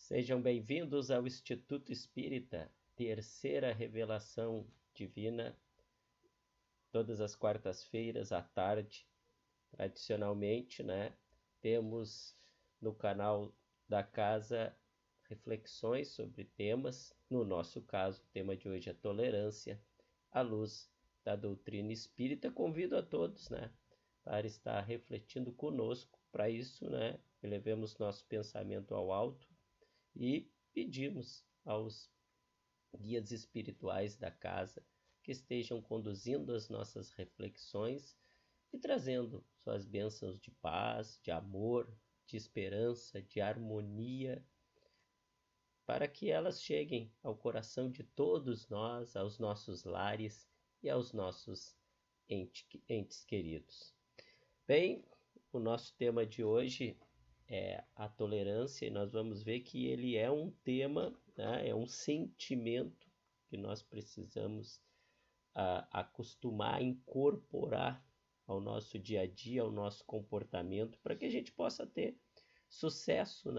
Sejam bem-vindos ao Instituto Espírita, terceira revelação divina, todas as quartas-feiras à tarde. Tradicionalmente, temos no canal da casa reflexões sobre temas. No nosso caso, o tema de hoje é tolerância, à luz da doutrina espírita. Convido a todos, para estar refletindo conosco. Para isso, elevemos nosso pensamento ao alto e pedimos aos guias espirituais da casa que estejam conduzindo as nossas reflexões e trazendo suas bênçãos de paz, de amor, de esperança, de harmonia, para que elas cheguem ao coração de todos nós, aos nossos lares e aos nossos entes queridos. Bem, o nosso tema de hoje é a tolerância, e nós vamos ver que ele é um tema, é um sentimento que nós precisamos acostumar a incorporar ao nosso dia a dia, ao nosso comportamento, para que a gente possa ter sucesso,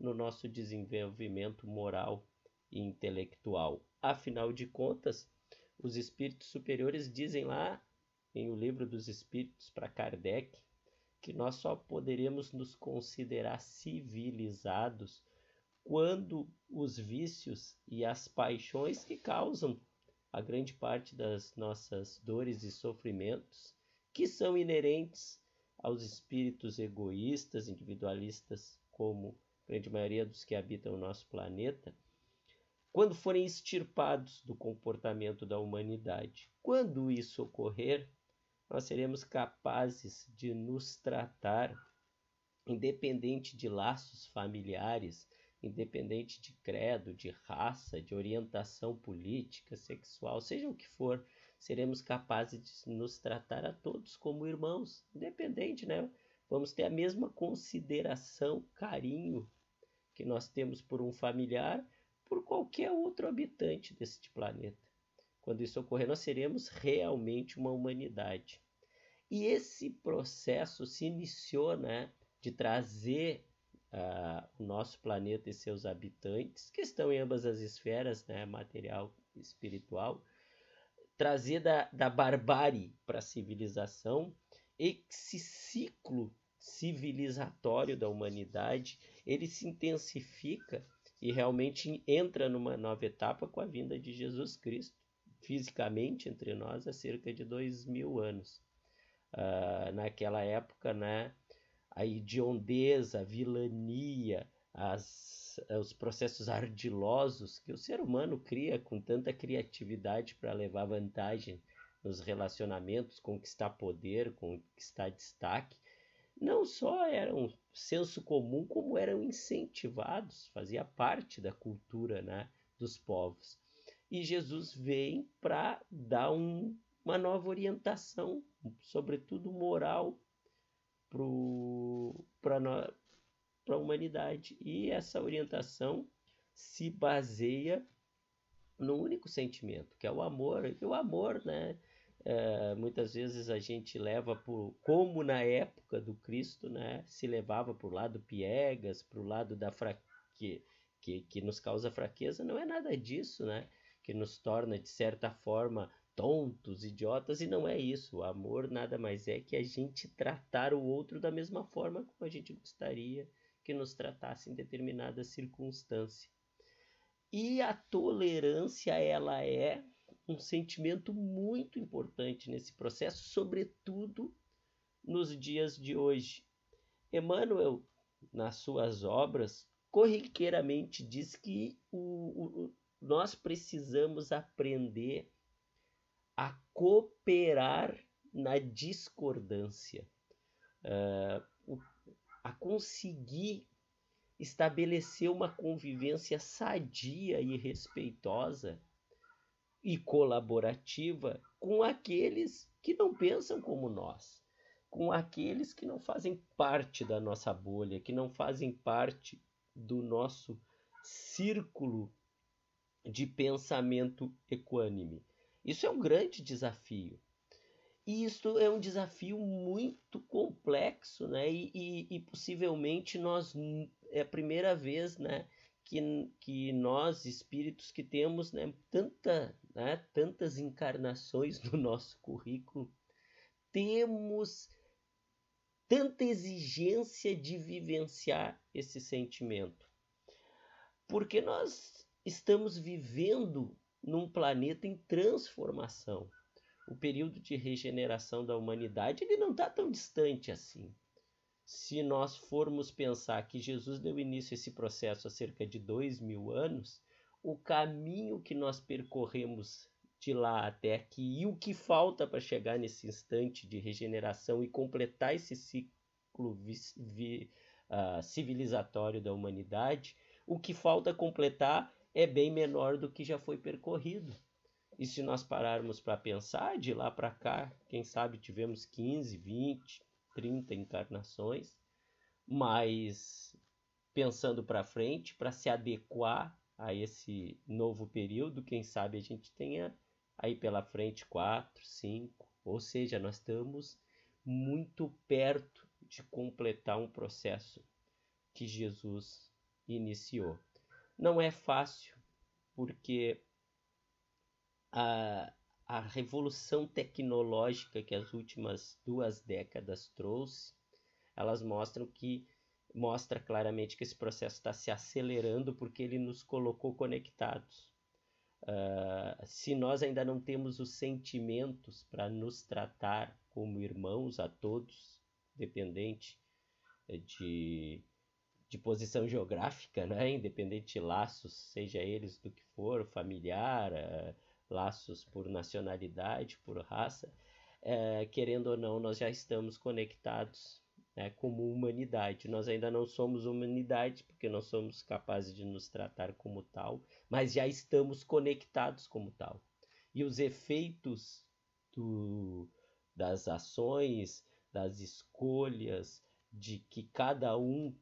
no nosso desenvolvimento moral e intelectual. Afinal de contas, os espíritos superiores dizem lá em O Livro dos Espíritos para Kardec que nós só poderemos nos considerar civilizados quando os vícios e as paixões que causam a grande parte das nossas dores e sofrimentos, que são inerentes aos espíritos egoístas, individualistas, como a grande maioria dos que habitam o nosso planeta, quando forem extirpados do comportamento da humanidade. Quando isso ocorrer, nós seremos capazes de nos tratar, independente de laços familiares, independente de credo, de raça, de orientação política, sexual, seja o que for, seremos capazes de nos tratar a todos como irmãos, independente, Vamos ter a mesma consideração, carinho que nós temos por um familiar, por qualquer outro habitante deste planeta. Quando isso ocorrer, nós seremos realmente uma humanidade. E esse processo se iniciou, de trazer o nosso planeta e seus habitantes, que estão em ambas as esferas, material e espiritual, trazer da barbárie para a civilização. Esse ciclo civilizatório da humanidade, ele se intensifica e realmente entra numa nova etapa com a vinda de Jesus Cristo, fisicamente entre nós há cerca de 2000 anos. Naquela época, a hediondeza, a vilania, os processos ardilosos que o ser humano cria com tanta criatividade para levar vantagem nos relacionamentos, conquistar poder, conquistar destaque, não só eram senso comum, como eram incentivados, fazia parte da cultura, dos povos. E Jesus vem para dar uma nova orientação, sobretudo moral, para a humanidade. E essa orientação se baseia num único sentimento, que é o amor. E o amor, muitas vezes a gente leva como na época do Cristo, se levava para o lado piegas, para o lado da que nos causa fraqueza. Não é nada disso, que nos torna, de certa forma, tontos, idiotas, e não é isso. O amor nada mais é que a gente tratar o outro da mesma forma como a gente gostaria que nos tratasse em determinada circunstância. E a tolerância, ela é um sentimento muito importante nesse processo, sobretudo nos dias de hoje. Emmanuel, nas suas obras, corriqueiramente diz que nós precisamos aprender a cooperar na discordância, a conseguir estabelecer uma convivência sadia e respeitosa e colaborativa com aqueles que não pensam como nós, com aqueles que não fazem parte da nossa bolha, que não fazem parte do nosso círculo de pensamento equânime. Isso é um grande desafio. E isso é um desafio muito complexo, e possivelmente é a primeira vez, que nós, espíritos que temos, né, tantas encarnações no nosso currículo, temos tanta exigência de vivenciar esse sentimento? Porque nós estamos vivendo num planeta em transformação. O período de regeneração da humanidade ele não está tão distante assim. Se nós formos pensar que Jesus deu início a esse processo há cerca de 2000 anos, o caminho que nós percorremos de lá até aqui e o que falta para chegar nesse instante de regeneração e completar esse ciclo civilizatório da humanidade, o que falta completar é bem menor do que já foi percorrido. E se nós pararmos para pensar, de lá para cá, quem sabe tivemos 15, 20, 30 encarnações, mas pensando para frente, para se adequar a esse novo período, quem sabe a gente tenha aí pela frente 4, 5, ou seja, nós estamos muito perto de completar um processo que Jesus iniciou. Não é fácil, porque a revolução tecnológica que as últimas 2 décadas trouxe, elas mostra claramente que esse processo está se acelerando porque ele nos colocou conectados. Se nós ainda não temos os sentimentos para nos tratar como irmãos a todos, dependente de posição geográfica, né? Independente de laços, seja eles do que for, familiar, laços por nacionalidade, por raça, querendo ou não, nós já estamos conectados, né, como humanidade. Nós ainda não somos humanidade, porque não somos capazes de nos tratar como tal, mas já estamos conectados como tal. E os efeitos das ações, das escolhas, de que cada um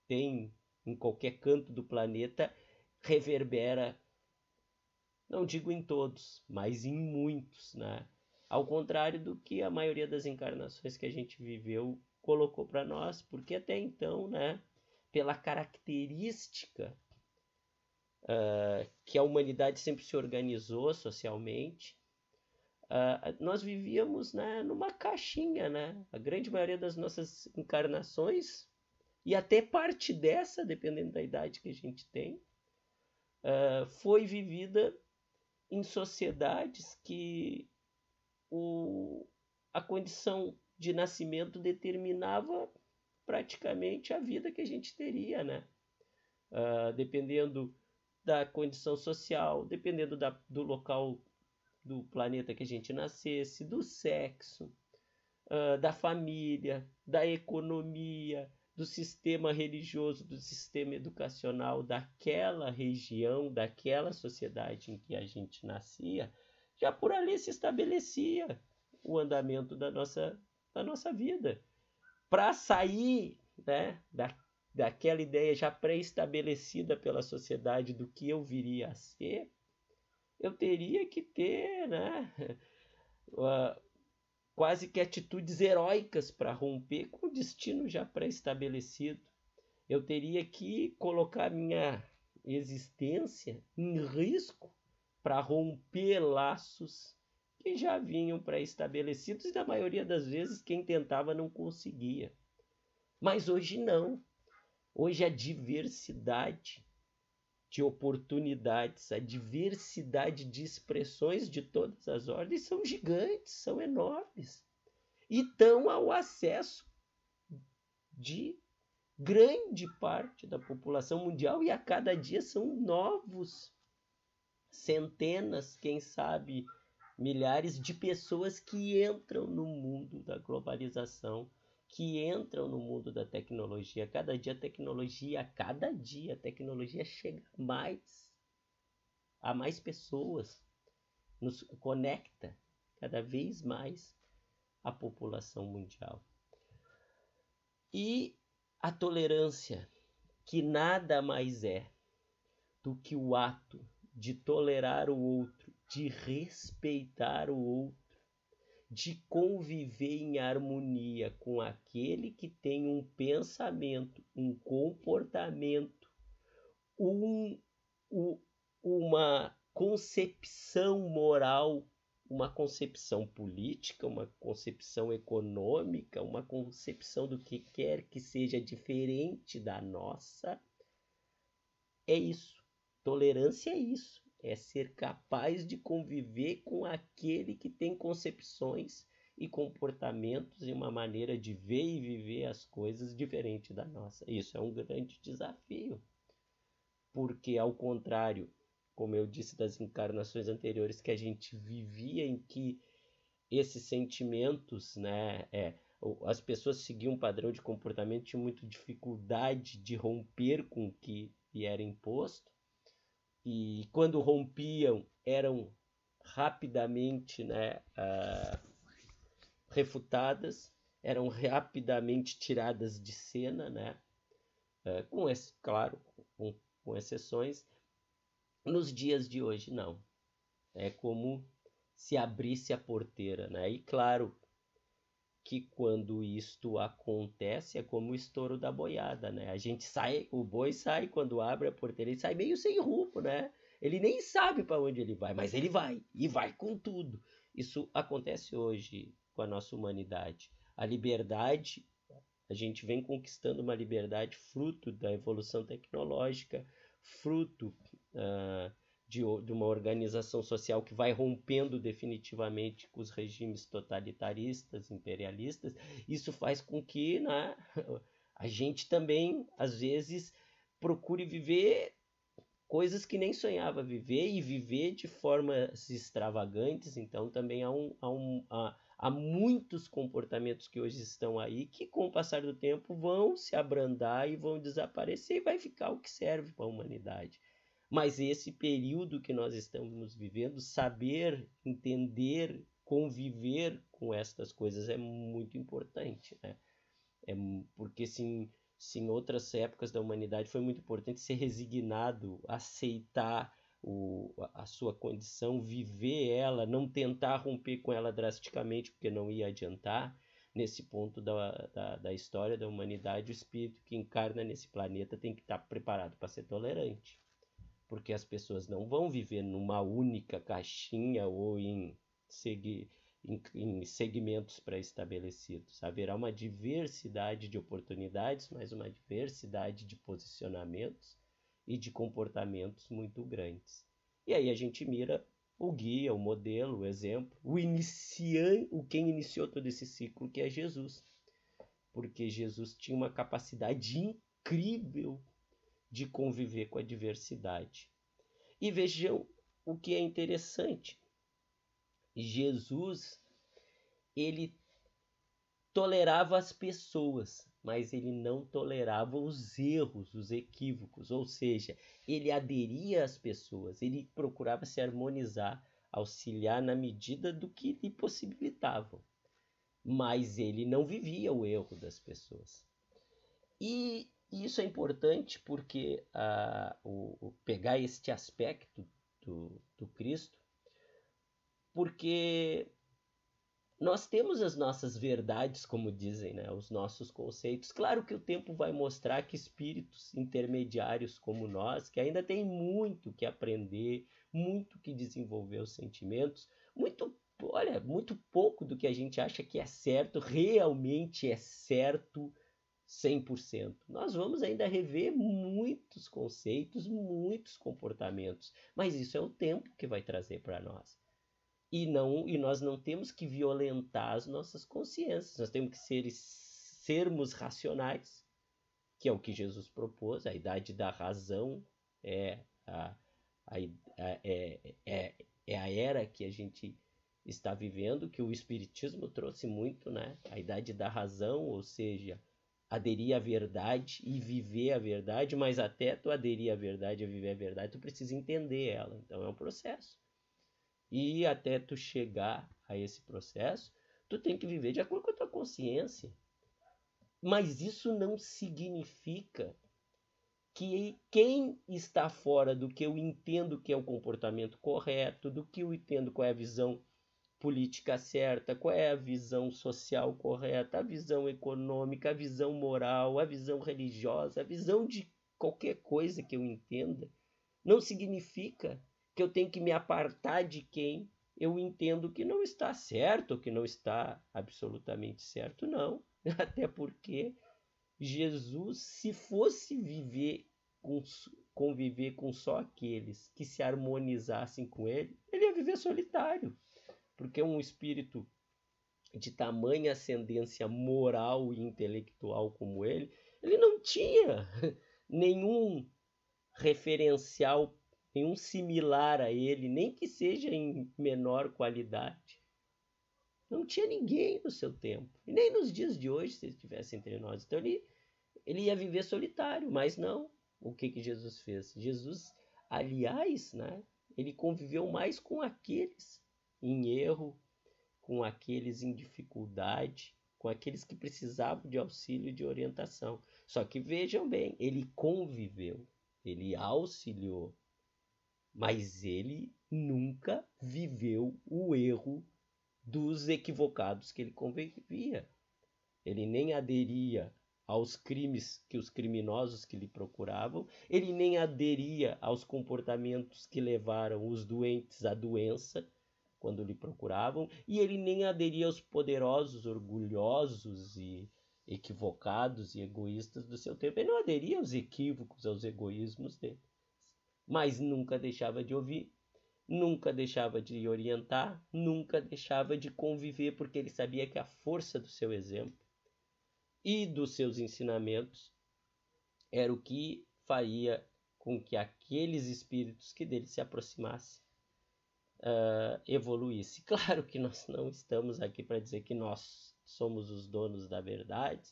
tem em qualquer canto do planeta, reverbera, não digo em todos, mas em muitos, né? Ao contrário do que a maioria das encarnações que a gente viveu colocou para nós, porque até então, né, pela característica que a humanidade sempre se organizou socialmente, nós vivíamos, né, numa caixinha, né? A grande maioria das nossas encarnações, e até parte dessa, dependendo da idade que a gente tem, foi vivida em sociedades que a condição de nascimento determinava praticamente a vida que a gente teria, né? Dependendo da condição social, dependendo do local do planeta que a gente nascesse, do sexo, da família, da economia, do sistema religioso, do sistema educacional daquela região, daquela sociedade em que a gente nascia, já por ali se estabelecia o andamento da nossa vida. Para sair, né, daquela ideia já pré-estabelecida pela sociedade do que eu viria a ser, eu teria que ter, né, quase que atitudes heróicas para romper com o destino já pré-estabelecido. Eu teria que colocar minha existência em risco para romper laços que já vinham pré-estabelecidos e na maioria das vezes quem tentava não conseguia. Mas hoje não. Hoje a diversidade de oportunidades, a diversidade de expressões de todas as ordens são gigantes, são enormes. E estão ao acesso de grande parte da população mundial e a cada dia são novos, centenas, quem sabe milhares de pessoas que entram no mundo da globalização, que entram no mundo da tecnologia. Cada dia a tecnologia chega a mais pessoas, nos conecta cada vez mais a população mundial. E a tolerância, que nada mais é do que o ato de tolerar o outro, de respeitar o outro, de conviver em harmonia com aquele que tem um pensamento, um comportamento, um, uma concepção moral, uma concepção política, uma concepção econômica, uma concepção do que quer que seja diferente da nossa. É isso. Tolerância é isso. É ser capaz de conviver com aquele que tem concepções e comportamentos e uma maneira de ver e viver as coisas diferente da nossa. Isso é um grande desafio. Porque, ao contrário, como eu disse das encarnações anteriores, que a gente vivia em que esses sentimentos, né, as pessoas seguiam um padrão de comportamento, tinham muita dificuldade de romper com o que lhe era imposto, e quando rompiam eram rapidamente, né, refutadas, eram rapidamente tiradas de cena, né, claro, com exceções. Nos dias de hoje, não. É como se abrisse a porteira, né? E claro que quando isto acontece é como o estouro da boiada, né? A gente sai, o boi sai quando abre a porteira, ele sai meio sem rumo, né? Ele nem sabe para onde ele vai, mas ele vai e vai com tudo. Isso acontece hoje com a nossa humanidade. A liberdade, a gente vem conquistando uma liberdade fruto da evolução tecnológica, fruto de uma organização social que vai rompendo definitivamente com os regimes totalitaristas, imperialistas. Isso faz com que, né, a gente também, às vezes, procure viver coisas que nem sonhava viver e viver de formas extravagantes. Então também há muitos comportamentos que hoje estão aí que com o passar do tempo vão se abrandar e vão desaparecer e vai ficar o que serve para a humanidade. Mas esse período que nós estamos vivendo, saber, entender, conviver com estas coisas é muito importante, né? Porque se em outras épocas da humanidade foi muito importante ser resignado, aceitar a sua condição, viver ela, não tentar romper com ela drasticamente, porque não ia adiantar. Nesse ponto da história da humanidade, o espírito que encarna nesse planeta tem que estar preparado para ser tolerante, porque as pessoas não vão viver numa única caixinha ou em segmentos pré-estabelecidos. Haverá uma diversidade de oportunidades, mas uma diversidade de posicionamentos e de comportamentos muito grandes. E aí a gente mira o guia, o modelo, o exemplo, quem iniciou todo esse ciclo, que é Jesus. Porque Jesus tinha uma capacidade incrível de conviver com a diversidade. E vejam o que é interessante. Jesus, ele tolerava as pessoas, mas ele não tolerava os erros, os equívocos, ou seja, ele aderia às pessoas, ele procurava se harmonizar, auxiliar na medida do que lhe possibilitavam, mas ele não vivia o erro das pessoas. E isso é importante porque pegar este aspecto do Cristo, porque nós temos as nossas verdades, como dizem, né? Os nossos conceitos. Claro que o tempo vai mostrar que espíritos intermediários como nós, que ainda tem muito que aprender, muito que desenvolver os sentimentos, muito pouco do que a gente acha que é certo, realmente é certo 100%. Nós vamos ainda rever muitos conceitos, muitos comportamentos, mas isso é o tempo que vai trazer para nós. E nós não temos que violentar as nossas consciências, nós temos que sermos racionais, que é o que Jesus propôs. A idade da razão é a era que a gente está vivendo, que o Espiritismo trouxe muito, né? A idade da razão, ou seja, aderir à verdade e viver a verdade, mas até tu aderir à verdade e viver a verdade, tu precisa entender ela. Então é um processo. E até tu chegar a esse processo, tu tem que viver de acordo com a tua consciência. Mas isso não significa que quem está fora do que eu entendo que é o comportamento correto, do que eu entendo qual é a visão política certa, qual é a visão social correta, a visão econômica, a visão moral, a visão religiosa, a visão de qualquer coisa que eu entenda não significa que eu tenho que me apartar de quem eu entendo que não está certo, ou que não está absolutamente certo, não. Até porque Jesus, se fosse conviver com só aqueles que se harmonizassem com ele, ele ia viver solitário. Porque um espírito de tamanha ascendência moral e intelectual como ele não tinha nenhum referencial, nenhum similar a ele, nem que seja em menor qualidade. Não tinha ninguém no seu tempo, e nem nos dias de hoje, se ele estivesse entre nós. Então ele ia viver solitário, mas não. O que Jesus fez? Jesus, aliás, né, ele conviveu mais com aqueles em erro, com aqueles em dificuldade, com aqueles que precisavam de auxílio e de orientação. Só que vejam bem, ele conviveu, ele auxiliou, mas ele nunca viveu o erro dos equivocados que ele convivia. Ele nem aderia aos crimes que os criminosos que lhe procuravam, ele nem aderia aos comportamentos que levaram os doentes à doença quando lhe procuravam, e ele nem aderia aos poderosos, orgulhosos e equivocados e egoístas do seu tempo. Ele não aderia aos equívocos, aos egoísmos dele, mas nunca deixava de ouvir, nunca deixava de orientar, nunca deixava de conviver, porque ele sabia que a força do seu exemplo e dos seus ensinamentos era o que faria com que aqueles espíritos que dele se aproximassem evoluísse. Claro que nós não estamos aqui para dizer que nós somos os donos da verdade,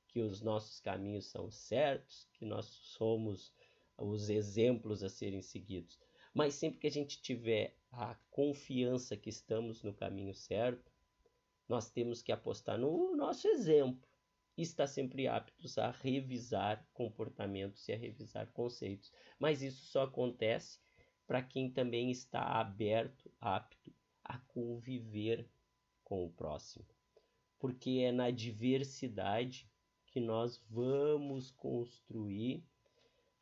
que os nossos caminhos são certos, que nós somos os exemplos a serem seguidos. Mas sempre que a gente tiver a confiança que estamos no caminho certo, nós temos que apostar no nosso exemplo e estar sempre aptos a revisar comportamentos e a revisar conceitos. Mas isso só acontece para quem também está aberto, apto a conviver com o próximo. Porque é na diversidade que nós vamos construir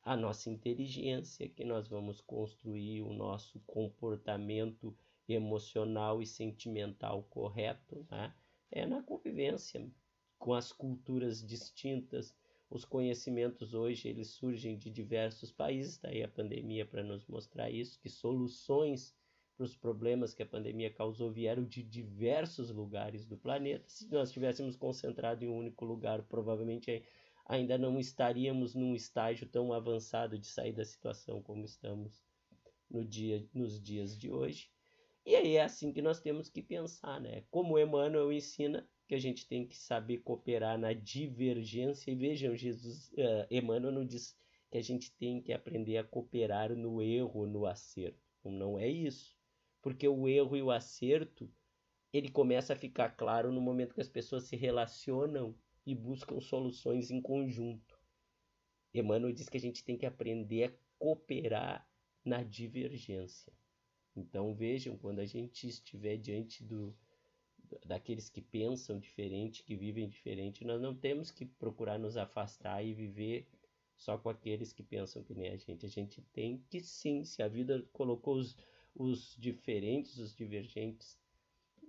a nossa inteligência, que nós vamos construir o nosso comportamento emocional e sentimental correto, né? É na convivência com as culturas distintas. Os conhecimentos hoje eles surgem de diversos países, daí a pandemia para nos mostrar isso, que soluções para os problemas que a pandemia causou vieram de diversos lugares do planeta. Se nós tivéssemos concentrado em um único lugar, provavelmente ainda não estaríamos num estágio tão avançado de sair da situação como estamos nos dias de hoje. E aí é assim que nós temos que pensar, né? Como Emmanuel ensina que a gente tem que saber cooperar na divergência. E vejam, Emmanuel não diz que a gente tem que aprender a cooperar no erro, no acerto. Não é isso. Porque o erro e o acerto, ele começa a ficar claro no momento que as pessoas se relacionam e buscam soluções em conjunto. Emmanuel diz que a gente tem que aprender a cooperar na divergência. Então vejam, quando a gente estiver diante daqueles que pensam diferente, que vivem diferente, nós não temos que procurar nos afastar e viver só com aqueles que pensam que nem a gente. A gente tem que sim, se a vida colocou os diferentes, os divergentes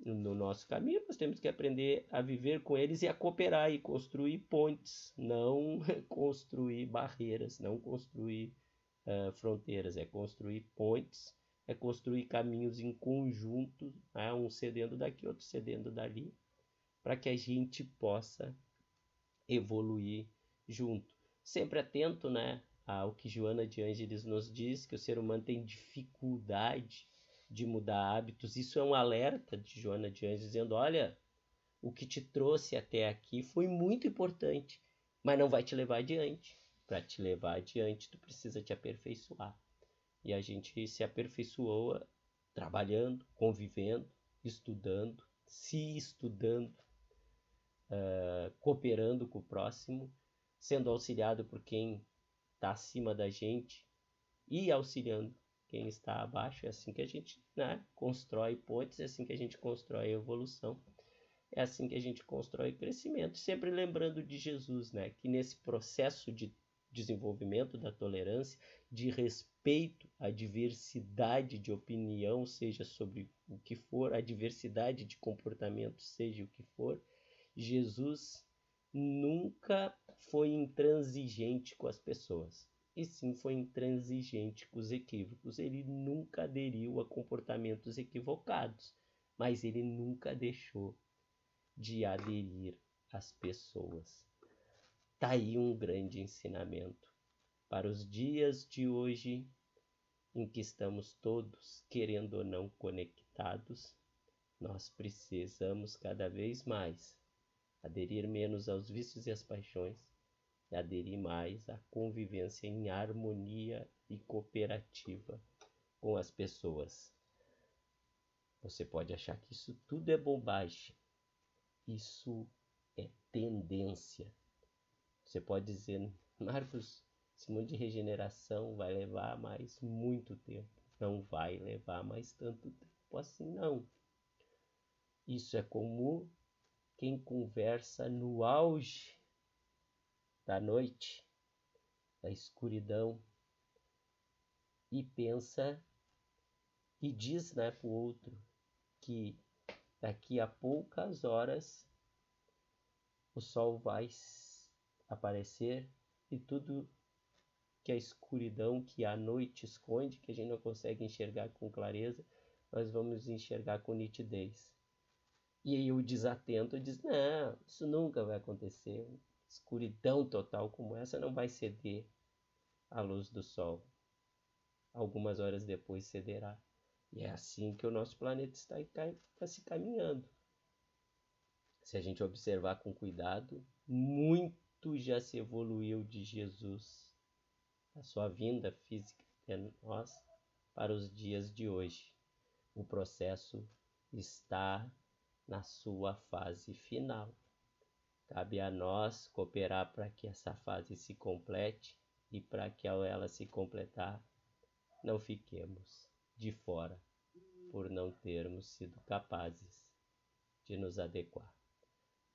no nosso caminho, nós temos que aprender a viver com eles e a cooperar e construir pontes, não construir barreiras, não construir fronteiras, é construir pontes, é construir caminhos em conjunto, né? Um cedendo daqui, outro cedendo dali, para que a gente possa evoluir junto. Sempre atento, né, ao que Joana de Ângeles nos diz, que o ser humano tem dificuldade de mudar hábitos. Isso é um alerta de Joana de Ângeles, dizendo, olha, o que te trouxe até aqui foi muito importante, mas não vai te levar adiante. Para te levar adiante, tu precisa te aperfeiçoar. E a gente se aperfeiçoa trabalhando, convivendo, estudando, se estudando, cooperando com o próximo, sendo auxiliado por quem está acima da gente e auxiliando quem está abaixo. É assim que a gente, né, constrói pontes, é assim que a gente constrói evolução, é assim que a gente constrói crescimento. Sempre lembrando de Jesus, né, que nesse processo de desenvolvimento da tolerância, de respeito à diversidade de opinião, seja sobre o que for, a diversidade de comportamento, seja o que for. Jesus nunca foi intransigente com as pessoas, e sim foi intransigente com os equívocos. Ele nunca aderiu a comportamentos equivocados, mas ele nunca deixou de aderir às pessoas. Tá aí um grande ensinamento para os dias de hoje, em que estamos todos, querendo ou não, conectados. Nós precisamos cada vez mais aderir menos aos vícios e às paixões e aderir mais à convivência em harmonia e cooperativa com as pessoas. Você pode achar que isso tudo é bobagem. Isso é tendência. Você pode dizer, Marcos, esse mundo de regeneração vai levar mais muito tempo. Não vai levar mais tanto tempo assim, não. Isso é como quem conversa no auge da noite, da escuridão, e pensa e diz, né, para o outro que daqui a poucas horas o sol vai aparecer e tudo que a escuridão, que a noite esconde, que a gente não consegue enxergar com clareza, nós vamos enxergar com nitidez. E aí o desatento diz, não, isso nunca vai acontecer. Escuridão total como essa não vai ceder à luz do sol. Algumas horas depois cederá. E é assim que o nosso planeta está se caminhando. Se a gente observar com cuidado, muito já se evoluiu de Jesus, a sua vinda física até nós, para os dias de hoje. O processo está na sua fase final. Cabe a nós cooperar para que essa fase se complete e para que ao ela se completar, não fiquemos de fora por não termos sido capazes de nos adequar.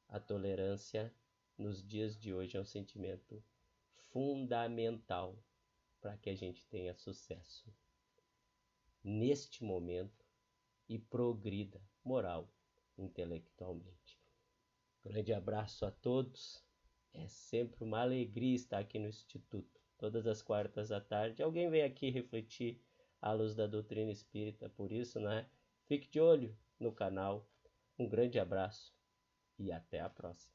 A tolerância nos dias de hoje é um sentimento fundamental para que a gente tenha sucesso neste momento e progrida moral, intelectualmente. Grande abraço a todos. É sempre uma alegria estar aqui no Instituto. Todas as quartas à tarde, alguém vem aqui refletir à luz da doutrina espírita. Por isso, né? Fique de olho no canal. Um grande abraço e até a próxima.